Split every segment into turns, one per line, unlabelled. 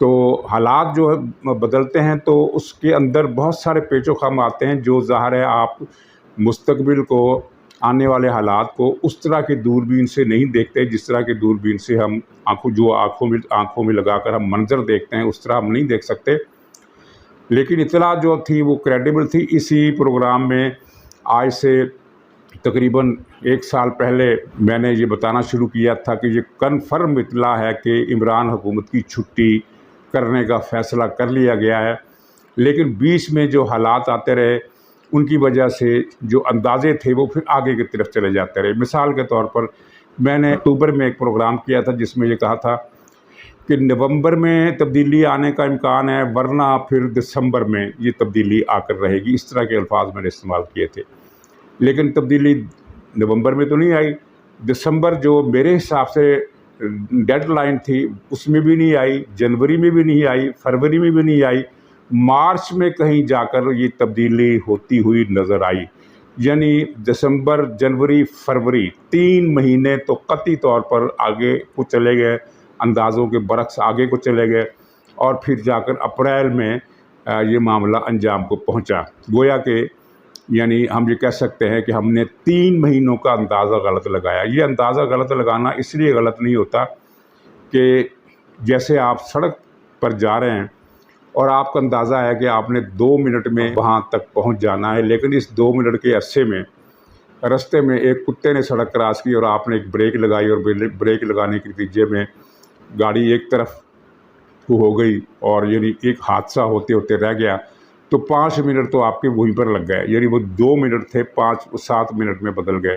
تو حالات جو ہے بدلتے ہیں تو اس کے اندر بہت سارے پیچ و خم آتے ہیں، جو ظاہر ہے آپ مستقبل کو، آنے والے حالات کو اس طرح کی دوربین سے نہیں دیکھتے جس طرح کی دوربین سے ہم آنکھوں میں لگا کر ہم منظر دیکھتے ہیں، اس طرح ہم نہیں دیکھ سکتے۔ لیکن اطلاع جو تھی وہ کریڈیبل تھی۔ اسی پروگرام میں آج سے تقریباً 1 سال پہلے میں نے یہ بتانا شروع کیا تھا کہ یہ کنفرم اطلاع ہے کہ عمران حکومت کی چھٹی کرنے کا فیصلہ کر لیا گیا ہے، لیکن بیچ میں جو حالات آتے رہے ان کی وجہ سے جو اندازے تھے وہ پھر آگے کی طرف چلے جاتے رہے۔ مثال کے طور پر میں نے اکتوبر میں ایک پروگرام کیا تھا جس میں یہ کہا تھا کہ نومبر میں تبدیلی آنے کا امکان ہے، ورنہ پھر دسمبر میں یہ تبدیلی آ کر رہے گی۔ اس طرح کے الفاظ میں نے استعمال کیے تھے، لیکن تبدیلی نومبر میں تو نہیں آئی۔ دسمبر جو میرے حساب سے ڈیڈ لائن تھی اس میں بھی نہیں آئی، جنوری میں بھی نہیں آئی، فروری میں بھی نہیں آئی، مارچ میں کہیں جا کر یہ تبدیلی ہوتی ہوئی نظر آئی۔ یعنی دسمبر، جنوری، فروری 3 مہینے تو قطعی طور پر آگے کو چلے گئے، اندازوں کے برعکس آگے کو چلے گئے، اور پھر جا کر اپریل میں یہ معاملہ انجام کو پہنچا۔ گویا کہ یعنی ہم یہ کہہ سکتے ہیں کہ ہم نے 3 مہینوں کا اندازہ غلط لگایا۔ یہ اندازہ غلط لگانا اس لیے غلط نہیں ہوتا کہ جیسے آپ سڑک پر جا رہے ہیں اور آپ کا اندازہ ہے کہ آپ نے 2 منٹ میں وہاں تک پہنچ جانا ہے، لیکن اس 2 منٹ کے عرصے میں رستے میں ایک کتے نے سڑک کراس کی اور آپ نے ایک بریک لگائی، اور بریک لگانے کے نتیجے میں گاڑی ایک طرف کو ہو گئی اور یعنی ایک حادثہ ہوتے ہوتے رہ گیا، تو 5 منٹ تو آپ کے وہیں پر لگ گئے، یعنی وہ 2 منٹ تھے 7 منٹ میں بدل گئے۔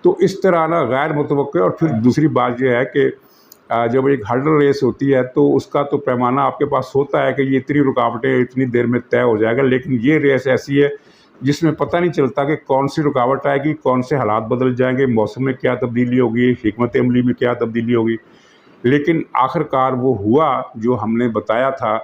تو اس طرح نا غیر متوقع۔ اور پھر دوسری بات یہ ہے کہ جب ایک ہرڈل ریس ہوتی ہے تو اس کا تو پیمانہ آپ کے پاس ہوتا ہے کہ یہ اتنی رکاوٹیں اتنی دیر میں طے ہو جائے گا، لیکن یہ ریس ایسی ہے جس میں پتہ نہیں چلتا کہ کون سی رکاوٹ آئے گی، کون سے حالات بدل جائیں گے، موسم میں کیا تبدیلی ہوگی، حکمت عملی میں کیا تبدیلی ہوگی۔ لیکن آخر کار وہ ہوا جو ہم نے بتایا تھا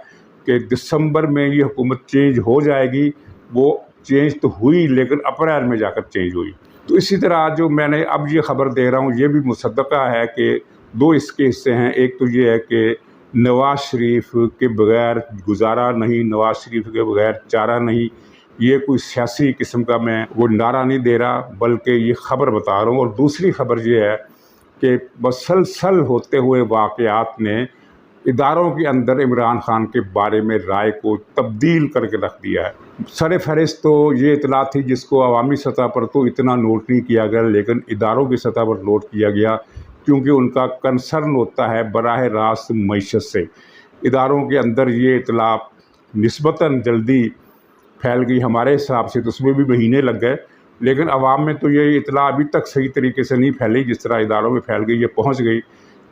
کہ دسمبر میں یہ حکومت چینج ہو جائے گی، وہ چینج تو ہوئی لیکن اپریل میں جا کر چینج ہوئی۔ تو اسی طرح جو میں نے اب یہ خبر دے رہا ہوں یہ بھی مصدقہ ہے کہ 2 اس کے حصے ہیں۔ ایک تو یہ ہے کہ نواز شریف کے بغیر گزارا نہیں، نواز شریف کے بغیر چارہ نہیں۔ یہ کوئی سیاسی قسم کا میں وہ نعرہ نہیں دے رہا، بلکہ یہ خبر بتا رہا ہوں۔ اور دوسری خبر یہ ہے کہ مسلسل ہوتے ہوئے واقعات نے اداروں کے اندر عمران خان کے بارے میں رائے کو تبدیل کر کے رکھ دیا ہے۔ سر فہرست تو یہ اطلاع تھی جس کو عوامی سطح پر تو اتنا نوٹ نہیں کیا گیا، لیکن اداروں کی سطح پر نوٹ کیا گیا، کیونکہ ان کا کنسرن ہوتا ہے براہ راست معیشت سے۔ اداروں کے اندر یہ اطلاع نسبتاً جلدی پھیل گئی، ہمارے حساب سے تو اس میں بھی مہینے لگ گئے، لیکن عوام میں تو یہ اطلاع ابھی تک صحیح طریقے سے نہیں پھیلی جس طرح اداروں میں پھیل گئی۔ یہ پہنچ گئی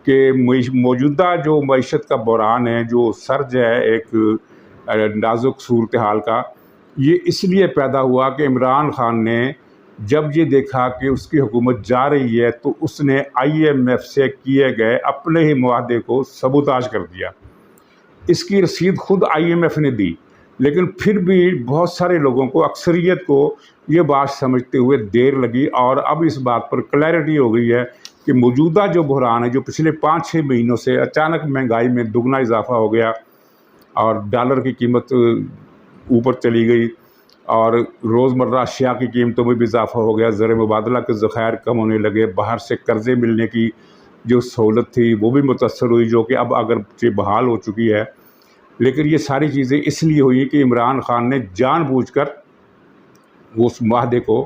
کہ موجودہ جو معیشت کا بحران ہے، جو سرج ہے ایک نازک صورتحال کا، یہ اس لیے پیدا ہوا کہ عمران خان نے جب یہ دیکھا کہ اس کی حکومت جا رہی ہے تو اس نے IMF سے کیے گئے اپنے ہی معاہدے کو سبوتاژ کر دیا۔ اس کی رسید خود IMF نے دی، لیکن پھر بھی بہت سارے لوگوں کو، اکثریت کو یہ بات سمجھتے ہوئے دیر لگی، اور اب اس بات پر کلیئرٹی ہو گئی ہے کہ موجودہ جو بحران ہے، جو پچھلے 5-6 مہینوں سے اچانک مہنگائی میں دگنا اضافہ ہو گیا اور ڈالر کی قیمت اوپر چلی گئی اور روزمرہ اشیاء کی قیمتوں میں بھی اضافہ ہو گیا، زر مبادلہ کے ذخائر کم ہونے لگے، باہر سے قرضے ملنے کی جو سہولت تھی وہ بھی متاثر ہوئی، جو کہ اب اگرچہ بحال ہو چکی ہے، لیکن یہ ساری چیزیں اس لیے ہوئی کہ عمران خان نے جان بوجھ کر اس معاہدے کو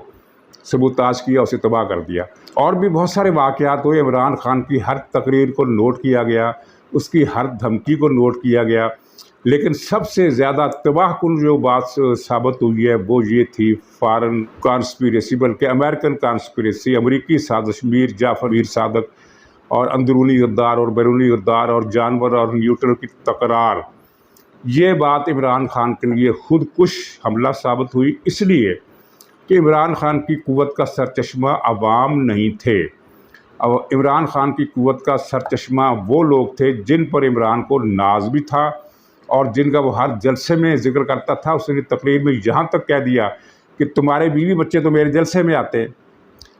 سبوتاژ کیا، اسے تباہ کر دیا۔ اور بھی بہت سارے واقعات ہوئے، عمران خان کی ہر تقریر کو نوٹ کیا گیا، اس کی ہر دھمکی کو نوٹ کیا گیا، لیکن سب سے زیادہ تباہ کن جو بات ثابت ہوئی ہے وہ یہ تھی فارن کانسپیریسی، بلکہ امریکن کانسپیریسی، امریکی سازش، میر جعفر میر صادق، اور اندرونی غدار اور بیرونی غدار اور جانور اور نیوٹرل کی تکرار۔ یہ بات عمران خان کے لیے خود کش حملہ ثابت ہوئی، اس لیے کہ عمران خان کی قوت کا سرچشمہ عوام نہیں تھے۔ عمران خان کی قوت کا سرچشمہ وہ لوگ تھے جن پر عمران کو ناز بھی تھا اور جن کا وہ ہر جلسے میں ذکر کرتا تھا۔ اس نے تقریر میں یہاں تک کہہ دیا کہ تمہارے بیوی بچے تو میرے جلسے میں آتے،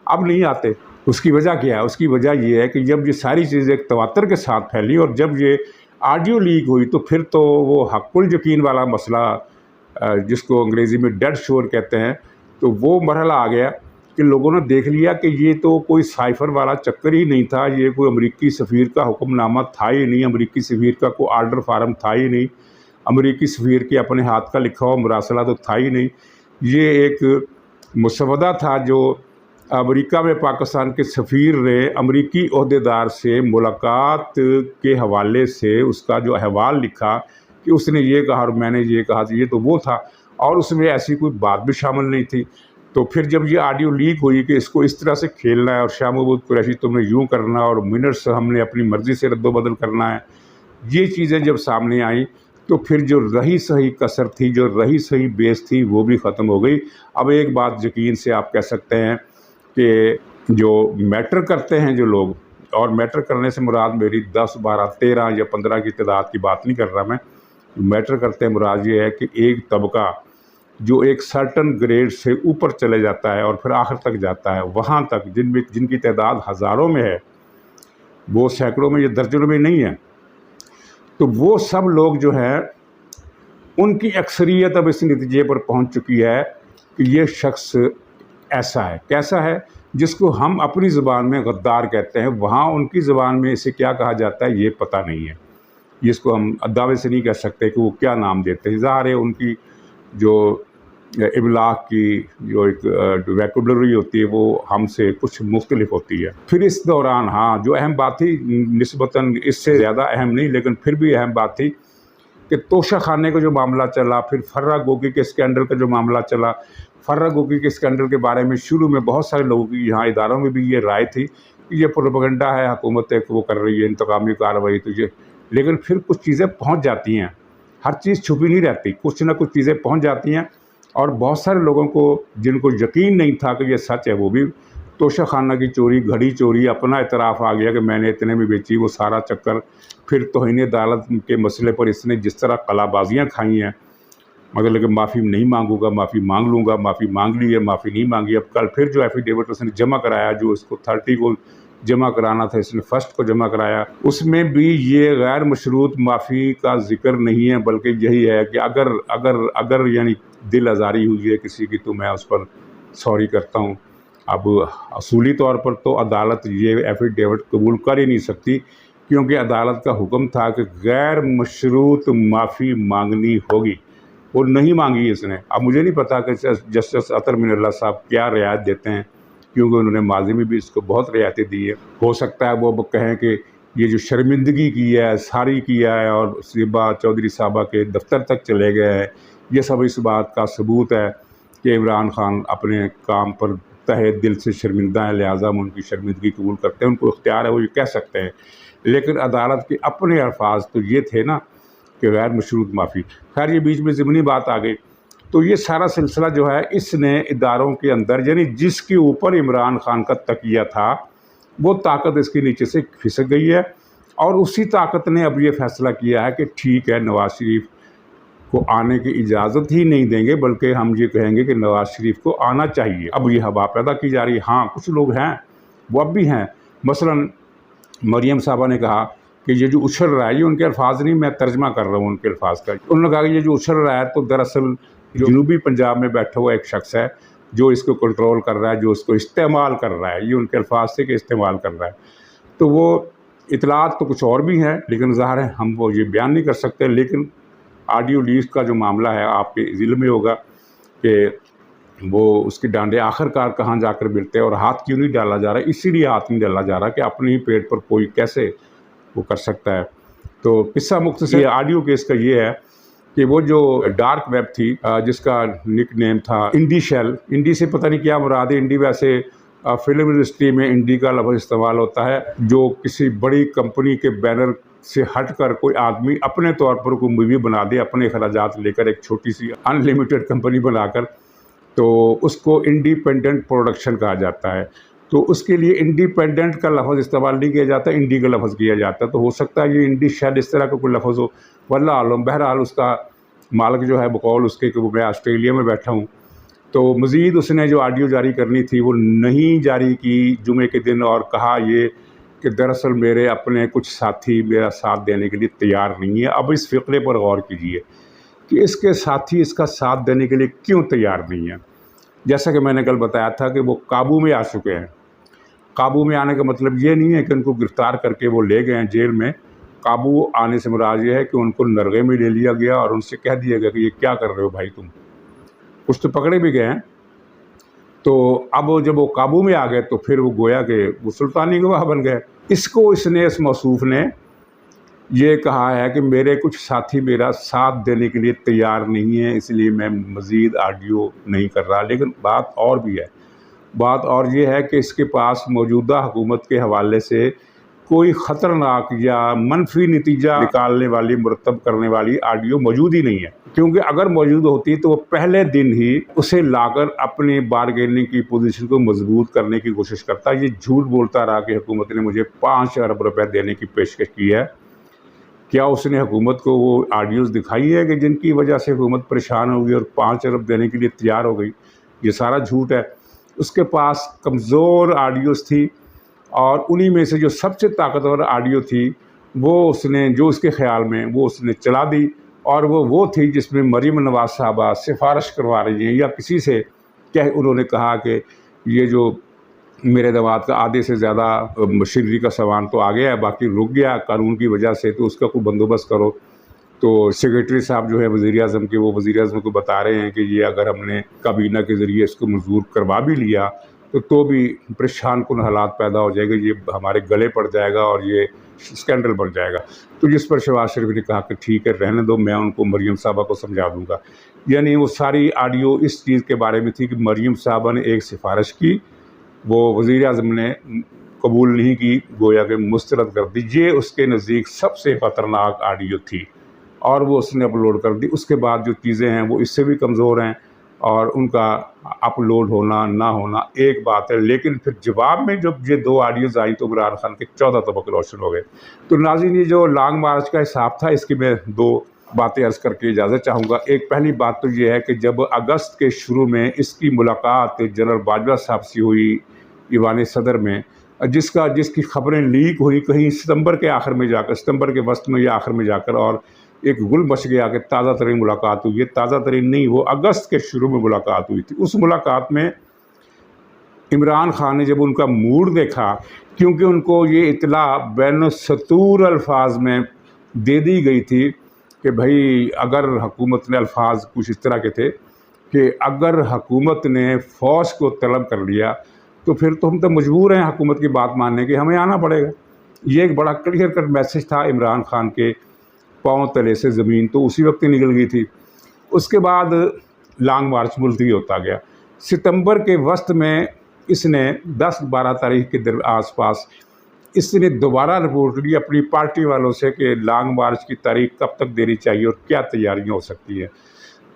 اب نہیں آتے۔ اس کی وجہ کیا ہے؟ اس کی وجہ یہ ہے کہ جب یہ ساری چیزیں ایک تواتر کے ساتھ پھیلی اور جب یہ آڈیو لیک ہوئی تو پھر تو وہ حق الیقین والا مسئلہ جس کو انگریزی میں ڈیڈ شور کہتے ہیں، تو وہ مرحلہ آ گیا کہ لوگوں نے دیکھ لیا کہ یہ تو کوئی سائفر والا چکر ہی نہیں تھا، یہ کوئی امریکی سفیر کا حکم نامہ تھا ہی نہیں، امریکی سفیر کا کوئی آرڈر فارم تھا ہی نہیں، امریکی سفیر کے اپنے ہاتھ کا لکھا ہوا مراسلہ تو تھا ہی نہیں، یہ ایک مسودہ تھا جو امریکہ میں پاکستان کے سفیر نے امریکی عہدیدار سے ملاقات کے حوالے سے اس کا جو احوال لکھا کہ اس نے یہ کہا اور میں نے یہ کہا، یہ تو وہ تھا، اور اس میں ایسی کوئی بات بھی شامل نہیں تھی۔ تو پھر جب یہ آڈیو لیک ہوئی کہ اس کو اس طرح سے کھیلنا ہے اور شاہ محمود قریشی تم نے یوں کرنا اور منٹس ہم نے اپنی مرضی سے رد و بدل کرنا ہے، یہ چیزیں جب سامنے آئیں تو پھر جو رہی صحیح کسر تھی، جو رہی صحیح بیس تھی، وہ بھی ختم ہو گئی۔ اب ایک بات یقین سے آپ کہہ سکتے ہیں کہ جو میٹر کرتے ہیں جو لوگ، اور میٹر کرنے سے مراد میری 10 12 13 یا 15 کی تعداد کی بات نہیں کر رہا میں، میٹر کرتے ہیں مراد یہ ہے کہ ایک طبقہ جو ایک سرٹن گریڈ سے اوپر چلے جاتا ہے اور پھر آخر تک جاتا ہے، وہاں تک جن کی تعداد ہزاروں میں ہے، وہ سینکڑوں میں یا درجنوں میں نہیں ہے، تو وہ سب لوگ جو ہیں ان کی اکثریت اب اس نتیجے پر پہنچ چکی ہے کہ یہ شخص ایسا ہے، کیسا ہے، جس کو ہم اپنی زبان میں غدار کہتے ہیں، وہاں ان کی زبان میں اسے کیا کہا جاتا ہے یہ پتہ نہیں ہے، اس کو ہم دعوے سے نہیں کہہ سکتے کہ وہ کیا نام دیتے ہیں، ظاہر ہے ان کی جو ابلاغ کی جو ایک ویکیبلری ہوتی ہے وہ ہم سے کچھ مختلف ہوتی ہے۔ پھر اس دوران ہاں جو اہم بات تھی، نسبتاً اس سے زیادہ اہم نہیں لیکن پھر بھی اہم بات تھی کہ توشہ خانے کا جو معاملہ چلا، پھر فرہ گوگی کے اسکینڈل کا جو معاملہ چلا، فرہ گوگی کے اسکینڈل کے بارے میں شروع میں بہت سارے لوگوں کی یہاں اداروں میں بھی یہ رائے تھی کہ یہ پروپیگنڈا ہے، حکومت ایک وہ کر رہی ہے انتقامی کارروائی، تو یہ، لیکن پھر کچھ چیزیں پہنچ جاتی ہیں، ہر چیز چھپی نہیں رہتی، کچھ نہ کچھ چیزیں پہنچ جاتی ہیں، اور بہت سارے لوگوں کو جن کو یقین نہیں تھا کہ یہ سچ ہے، وہ بھی توشہ خانہ کی چوری، گھڑی چوری، اپنا اعتراف آ گیا کہ میں نے اتنے میں بیچی، وہ سارا چکر، پھر توہین عدالت کے مسئلے پر اس نے جس طرح قلا بازیاں کھائی ہیں، مگر کہ معافی نہیں مانگوں گا، معافی مانگ لوں گا، معافی مانگ لی ہے، معافی نہیں مانگی، اب کل پھر جو ایفیڈیوٹ اس نے جمع کرایا، جو اس کو 30 کو جمع کرانا تھا، اس نے 1 کو جمع کرایا، اس میں بھی یہ غیر مشروط معافی کا ذکر نہیں ہے، بلکہ یہی ہے کہ اگر یعنی دل آزاری ہوئی ہے کسی کی تو میں اس پر سوری کرتا ہوں۔ اب اصولی طور پر تو عدالت یہ ایفیڈیوٹ قبول کر ہی نہیں سکتی، کیونکہ عدالت کا حکم تھا کہ غیر مشروط معافی مانگنی ہوگی، اور نہیں مانگی اس نے۔ اب مجھے نہیں پتا کہ جسٹس عطر من اللہ صاحب کیا رعایت دیتے ہیں، کیونکہ انہوں نے ماضی میں بھی اس کو بہت رعایتیں دی ہے، ہو سکتا ہے وہ کہیں کہ یہ جو شرمندگی کی ہے، ساری کیا ہے، اور صبا چودھری صاحبہ کے دفتر تک چلے گئے ہیں، یہ سب اس بات کا ثبوت ہے کہ عمران خان اپنے کام پر تہہ دل سے شرمندہ ہیں، لہٰذا ہم ان کی شرمندگی قبول کرتے ہیں، ان کو اختیار ہے، وہ یہ کہہ سکتے ہیں، لیکن عدالت کے اپنے الفاظ تو یہ تھے نا کہ غیر مشروط معافی۔ خیر یہ بیچ میں ضمنی بات آ گئی، تو یہ سارا سلسلہ جو ہے اس نے اداروں کے اندر، یعنی جس کے اوپر عمران خان کا تکیہ تھا، وہ طاقت اس کے نیچے سے کھسک گئی ہے، اور اسی طاقت نے اب یہ فیصلہ کیا ہے کہ ٹھیک ہے، نواز شریف کو آنے کی اجازت ہی نہیں دیں گے، بلکہ ہم یہ کہیں گے کہ نواز شریف کو آنا چاہیے۔ اب یہ ہوا پیدا کی جا رہی ہے، ہاں کچھ لوگ ہیں وہ اب بھی ہیں، مثلا مریم صاحبہ نے کہا کہ یہ جو اچھل رہا ہے، یہ ان کے الفاظ نہیں، میں ترجمہ کر رہا ہوں ان کے الفاظ کا، انہوں نے کہا کہ یہ جو اچھل رہا ہے تو دراصل جنوبی پنجاب میں بیٹھا ہوا ایک شخص ہے جو اس کو کنٹرول کر رہا ہے، جو اس کو استعمال کر رہا ہے، یہ ان کے الفاظ سے کہ استعمال کر رہا ہے۔ تو وہ اطلاعات تو کچھ اور بھی ہیں، لیکن ظاہر ہے ہم وہ یہ بیان نہیں کر سکتے، لیکن آڈیو لیک کا جو معاملہ ہے آپ کے ذہن میں ہوگا کہ وہ اس کے ڈانڈے آخر کار کہاں جا کر ملتے ہیں، اور ہاتھ کیوں نہیں ڈالا جا رہا، اسی لیے ہاتھ نہیں ڈالا جا رہا کہ اپنے ہی پیٹ پر کوئی کیسے وہ کر سکتا ہے۔ تو قصہ مختصر یہ آڈیو کیس کا یہ ہے کہ وہ جو ڈارک ویب تھی جس کا نک نیم تھا انڈی شیل، انڈی سے پتہ نہیں کیا مراد ہے، انڈی ویسے فلم انڈسٹری میں انڈی کا لفظ استعمال ہوتا ہے، جو کسی بڑی کمپنی کے بینر سے ہٹ کر کوئی آدمی اپنے طور پر کوئی مووی بنا دے، اپنے اخراجات لے کر، ایک چھوٹی سی ان لمیٹڈ کمپنی بنا کر، تو اس کو انڈیپینڈنٹ پروڈکشن کہا جاتا ہے۔ تو اس کے لیے انڈیپینڈنٹ کا لفظ استعمال نہیں کیا جاتا، انڈی کا لفظ کیا جاتا ہے، تو ہو سکتا ہے یہ انڈی شیل اس طرح کا کوئی لفظ ہو، واللہ عالم۔ بہرحال اس کا مالک جو ہے بقول اس کے کہ میں آسٹریلیا میں بیٹھا ہوں، تو مزید اس نے جو آڈیو جاری کرنی تھی وہ نہیں جاری کی جمعے کے دن، اور کہا یہ کہ دراصل میرے اپنے کچھ ساتھی میرا ساتھ دینے کے لیے تیار نہیں ہے۔ اب اس فقرے پر غور کیجئے کہ اس کے ساتھی اس کا ساتھ دینے کے لیے کیوں تیار نہیں ہیں۔ جیسا کہ میں نے کل بتایا تھا کہ وہ قابو میں آ چکے ہیں۔ قابو میں آنے کا مطلب یہ نہیں ہے کہ ان کو گرفتار کر کے وہ لے گئے ہیں جیل میں۔ قابو آنے سے مراد یہ ہے کہ ان کو نرغے میں لے لیا گیا اور ان سے کہہ دیا گیا کہ یہ کیا کر رہے ہو بھائی تم۔ کچھ تو پکڑے بھی گئے ہیں۔ تو اب جب وہ قابو میں آ گئے تو پھر وہ گویا کہ وہ سلطانی گواہ بن گئے۔ اس موصوف نے یہ کہا ہے کہ میرے کچھ ساتھی میرا ساتھ دینے کے لیے تیار نہیں ہیں، اس لیے میں مزید آڈیو نہیں کر رہا۔ لیکن بات اور بھی ہے، بات اور یہ ہے کہ اس کے پاس موجودہ حکومت کے حوالے سے کوئی خطرناک یا منفی نتیجہ نکالنے والی مرتب کرنے والی آڈیو موجود ہی نہیں ہے، کیونکہ اگر موجود ہوتی تو وہ پہلے دن ہی اسے لا کر اپنی بارگیننگ کی پوزیشن کو مضبوط کرنے کی کوشش کرتا۔ یہ جھوٹ بولتا رہا کہ حکومت نے مجھے 5 ارب روپے دینے کی پیشکش کی ہے۔ کیا اس نے حکومت کو وہ آڈیوز دکھائی ہے کہ جن کی وجہ سے حکومت پریشان ہو گئی اور 5 ارب دینے کے لیے تیار ہو گئی؟ یہ سارا جھوٹ ہے۔ اس کے پاس کمزور آڈیوز تھی، اور انہی میں سے جو سب سے طاقتور آڈیو تھی وہ اس نے جو اس کے خیال میں وہ اس نے چلا دی، اور وہ تھی جس میں مریم نواز صاحبہ سفارش کروا رہی ہیں یا کسی سے کہ انہوں نے کہا کہ یہ جو میرے داماد کا آدھے سے زیادہ مشینری کا سامان تو آ گیا ہے، باقی رک گیا قانون کی وجہ سے، تو اس کا کوئی بندوبست کرو۔ تو سیکریٹری صاحب جو ہے وزیر اعظم کے، وہ وزیر اعظم کو بتا رہے ہیں کہ یہ اگر ہم نے کابینہ کے ذریعے اس کو منظور کروا بھی لیا تو بھی پریشان کن حالات پیدا ہو جائے گا، یہ ہمارے گلے پڑ جائے گا اور یہ اسکینڈل بن جائے گا۔ تو جس پر شہباز شریف نے کہا کہ ٹھیک ہے رہنے دو، میں ان کو مریم صاحبہ کو سمجھا دوں گا۔ یعنی وہ ساری آڈیو اس چیز کے بارے میں تھی کہ مریم صاحبہ نے ایک سفارش کی، وہ وزیر اعظم نے قبول نہیں کی، گویا کہ مسترد کر دی۔ یہ اس کے نزدیک سب سے خطرناک آڈیو تھی اور وہ اس نے اپلوڈ کر دی۔ اس کے بعد جو چیزیں ہیں وہ اس سے بھی کمزور ہیں، اور ان کا اپلوڈ ہونا نہ ہونا ایک بات ہے، لیکن پھر جواب میں جب یہ 2 آڈیوز آئیں تو عمران خان کے 14 طبق روشن ہو گئے۔ تو ناظرین، یہ جو لانگ مارچ کا حساب تھا، اس کی میں 2 باتیں عرض کر کے اجازت چاہوں گا۔ ایک پہلی بات تو یہ ہے کہ جب اگست کے شروع میں اس کی ملاقات جنرل باجوہ صاحب سے ہوئی ایوان صدر میں، جس کی خبریں لیک ہوئی کہیں ستمبر کے آخر میں جا کر، ستمبر کے وسط میں یا آخر میں جا کر، اور ایک گل بچ گیا کہ تازہ ترین ملاقات ہوئی ہے۔ تازہ ترین نہیں، وہ اگست کے شروع میں ملاقات ہوئی تھی۔ اس ملاقات میں عمران خان نے جب ان کا موڈ دیکھا، کیونکہ ان کو یہ اطلاع بین السطور الفاظ میں دے دی گئی تھی کہ بھائی اگر حکومت نے، الفاظ کچھ اس طرح کے تھے کہ اگر حکومت نے فوج کو طلب کر لیا تو پھر تو ہم تو مجبور ہیں حکومت کی بات ماننے کے، ہمیں آنا پڑے گا۔ یہ ایک بڑا کلیئر کٹ میسج تھا عمران خان کے پاؤں تلے سے زمین تو اسی وقت ہی نکل گئی تھی۔ اس کے بعد لانگ مارچ ملتوی ہوتا گیا۔ ستمبر کے وسط میں اس نے 10-12 تاریخ کے آس پاس اس نے دوبارہ رپورٹ لی اپنی پارٹی والوں سے کہ لانگ مارچ کی تاریخ کب تک دینی چاہیے اور کیا تیاریاں ہو سکتی ہیں۔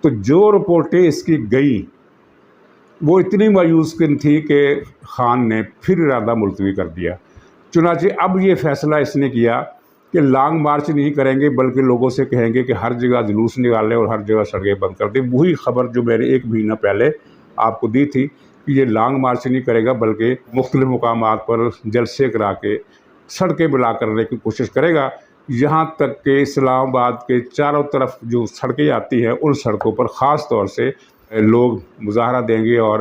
تو جو رپورٹیں اس کی گئیں وہ اتنی مایوس کن تھی کہ خان نے پھر ارادہ ملتوی کر دیا۔ چنانچہ اب یہ فیصلہ اس نے کیا کہ لانگ مارچ نہیں کریں گے، بلکہ لوگوں سے کہیں گے کہ ہر جگہ جلوس نکالیں اور ہر جگہ سڑکیں بند کر دیں۔ وہی خبر جو میں نے 1 مہینہ پہلے آپ کو دی تھی کہ یہ لانگ مارچ نہیں کرے گا، بلکہ مختلف مقامات پر جلسے کرا کے سڑکیں بلا کرنے کی کوشش کرے گا، یہاں تک کہ اسلام آباد کے چاروں طرف جو سڑکیں آتی ہیں ان سڑکوں پر خاص طور سے لوگ مظاہرہ دیں گے اور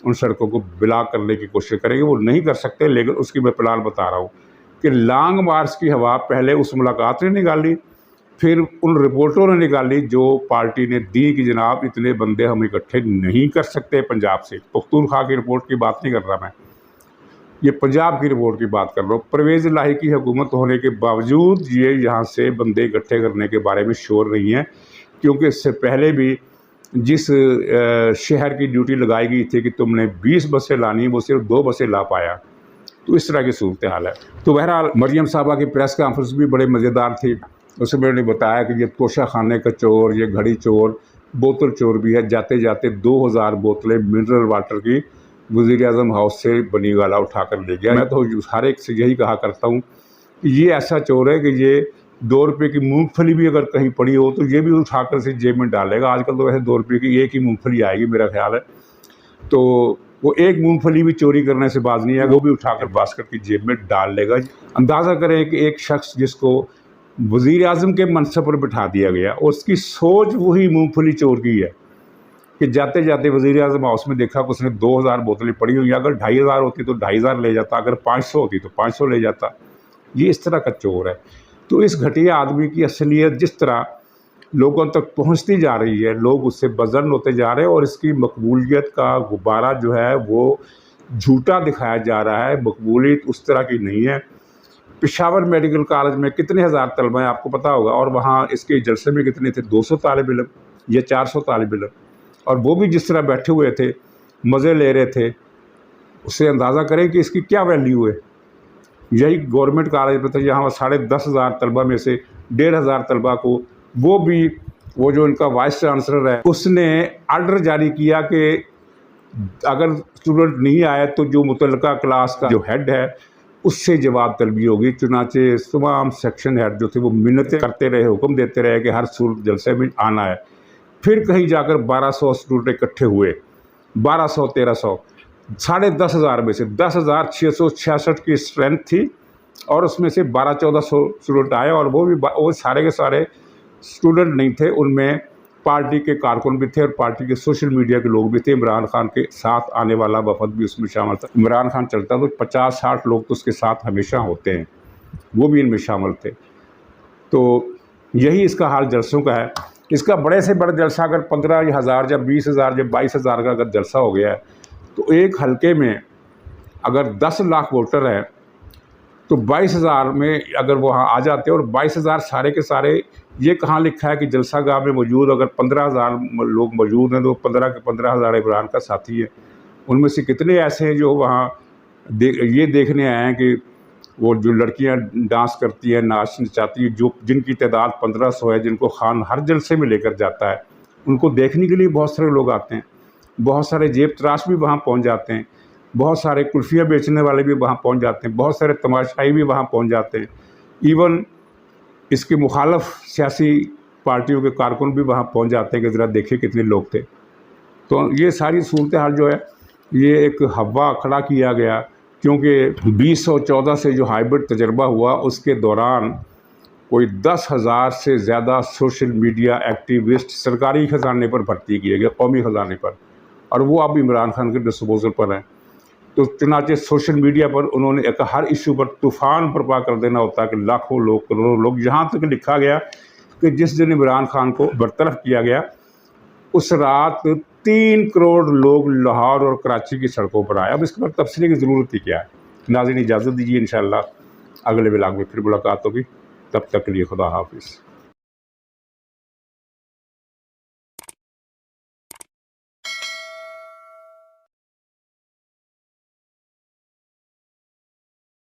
ان سڑکوں کو بلاک کرنے کی کوشش کریں گے۔ وہ نہیں کر سکتے، لیکن اس کی میں پلان بتا رہا ہوں کہ لانگ مارچ کی ہوا پہلے اس ملاقات نے نکالی، پھر ان رپورٹوں نے نکالی جو پارٹی نے دی کہ جناب اتنے بندے ہم اکٹھے نہیں کر سکتے پنجاب سے۔ پختونخوا کی رپورٹ کی بات نہیں کر رہا میں، یہ پنجاب کی رپورٹ کی بات کر رہا ہوں۔ پرویز الہی کی حکومت ہونے کے باوجود یہ یہاں سے بندے اکٹھے کرنے کے بارے میں شور نہیں ہے، کیونکہ اس سے پہلے بھی جس شہر کی ڈیوٹی لگائی گئی تھی کہ تم نے 20 بسیں لانی، وہ صرف 2 بسیں لا پایا۔ تو اس طرح کی صورتحال ہے۔ تو بہرحال مریم صاحبہ کی پریس کانفرنس بھی بڑے مزیدار تھی۔ اس میں نے بتایا کہ یہ توشہ خانے کا چور، یہ گھڑی چور، بوتل چور بھی ہے۔ جاتے جاتے 2000 بوتلیں منرل واٹر کی وزیر اعظم ہاؤس سے بنی والا اٹھا کر لے گیا۔ میں تو ہر ایک سے یہی کہا کرتا ہوں کہ یہ ایسا چور ہے کہ یہ 2 روپے کی مونگ پھلی بھی اگر کہیں پڑی ہو تو یہ بھی اٹھا کر سے جیب میں ڈالے گا۔ آج کل تو ویسے 2 روپے کی ایک ہی مونگ پھلی آئے گی میرا خیال ہے۔ تو وہ ایک مونگ پھلی بھی چوری کرنے سے باز نہیں ہے، وہ بھی اٹھا کر باسکٹ کی جیب میں ڈال لے گا۔ اندازہ کریں کہ ایک شخص جس کو وزیر اعظم کے منصب پر بٹھا دیا گیا، اور اس کی سوچ وہی مونگ پھلی چور کی ہے کہ جاتے جاتے وزیر اعظم ہاؤس میں دیکھا کہ اس نے 2000 بوتلیں پڑی ہوئی، اگر 2500 ہوتی تو 2500 لے جاتا، اگر 500 ہوتی تو 500 لے جاتا۔ یہ اس طرح کا چور ہے۔ تو اس گھٹیا آدمی کی اصلیت جس طرح لوگوں تک پہنچتی جا رہی ہے، لوگ اس سے بزن ہوتے جا رہے ہیں، اور اس کی مقبولیت کا غبارہ جو ہے وہ جھوٹا دکھایا جا رہا ہے، مقبولیت اس طرح کی نہیں ہے۔ پشاور میڈیکل کالج میں کتنے ہزار طلبہ ہیں آپ کو پتہ ہوگا، اور وہاں اس کے جلسے میں کتنے تھے، 200 طالب علم یا 400 طالب علم، اور وہ بھی جس طرح بیٹھے ہوئے تھے، مزے لے رہے تھے، اس سے اندازہ کریں کہ اس کی کیا ویلیو ہے۔ یہی گورنمنٹ کالج میں تھا، یہاں 10,500 طلبہ میں سے 1,500 طلبہ کو وہ جو ان کا وائس چانسلر ہے اس نے آرڈر جاری کیا کہ اگر اسٹوڈنٹ نہیں آئے تو جو متعلقہ کلاس کا جو ہیڈ ہے اس سے جواب طلبی ہوگی۔ چنانچہ تمام سیکشن ہیڈ جو تھے وہ منتیں کرتے رہے، حکم دیتے رہے کہ ہر صورت جلسے میں آنا ہے۔ پھر کہیں جا کر 1200 اسٹوڈنٹ اکٹھے ہوئے، 1200 1300، 10,500 میں سے 10,666 کی اسٹرینتھ تھی، اور اس میں سے 1200-1400 اسٹوڈنٹ آئے، اور وہ سارے کے سارے اسٹوڈنٹ نہیں تھے، ان میں پارٹی کے کارکن بھی تھے اور پارٹی کے سوشل میڈیا کے لوگ بھی تھے۔ عمران خان کے ساتھ آنے والا وفد بھی اس میں شامل تھا۔ عمران خان چلتا تو 50-60 لوگ تو اس کے ساتھ ہمیشہ ہوتے ہیں، وہ بھی ان میں شامل تھے۔ تو یہی اس کا حال جلسوں کا ہے۔ اس کا بڑے سے بڑا جلسہ اگر 15,000 یا 20,000 یا 22,000 کا اگر جلسہ ہو گیا ہے، تو ایک حلقے میں اگر 10 لاکھ ووٹر ہیں تو 22,000 میں اگر وہاں آ جاتے ہیں، اور 22,000 سارے کے سارے، یہ کہاں لکھا ہے کہ جلسہ گاہ میں موجود اگر 15,000 لوگ موجود ہیں تو 15 کے 15,000 عمران کا ساتھی ہے۔ ان میں سے کتنے ایسے ہیں جو وہاں یہ دیکھنے آئے ہیں کہ وہ جو لڑکیاں ڈانس کرتی ہیں، ناچ نچاتی ہیں، جن کی تعداد 1500 ہے، جن کو خان ہر جلسے میں لے کر جاتا ہے، ان کو دیکھنے کے لیے بہت سارے لوگ آتے ہیں، بہت سارے جیب تراش بھی وہاں پہنچ جاتے ہیں، بہت سارے کلفیاں بیچنے والے بھی وہاں پہنچ جاتے ہیں، بہت سارے تماشائی بھی وہاں پہنچ جاتے ہیں، ایون اس کے مخالف سیاسی پارٹیوں کے کارکن بھی وہاں پہنچ جاتے ہیں کہ ذرا دیکھیں کتنے لوگ تھے۔ تو یہ ساری صورتحال جو ہے یہ ایک ہوا کھڑا کیا گیا، کیونکہ 2014 سے جو ہائیبرڈ تجربہ ہوا اس کے دوران کوئی 10,000 سے زیادہ سوشل میڈیا ایکٹیوسٹ سرکاری خزانے پر بھرتی کیے گئے، قومی خزانے پر، اور وہ اب عمران خان کے ڈسپوزل پر ہیں۔ تو چنانچہ سوشل میڈیا پر انہوں نے ہر ایشو پر طوفان برپا کر دینا ہوتا ہے کہ لاکھوں لوگ، کروڑوں لوگ، یہاں تک لکھا گیا کہ جس دن عمران خان کو برطرف کیا گیا اس رات 3 کروڑ لوگ لاہور اور کراچی کی سڑکوں پر آئے۔ اب اس پر تفصیل کی ضرورت ہی کیا ہے؟ ناظرین اجازت دیجیے، انشاءاللہ اگلے ولاگ میں پھر ملاقات ہوگی، تب تک کے لیے خدا حافظ۔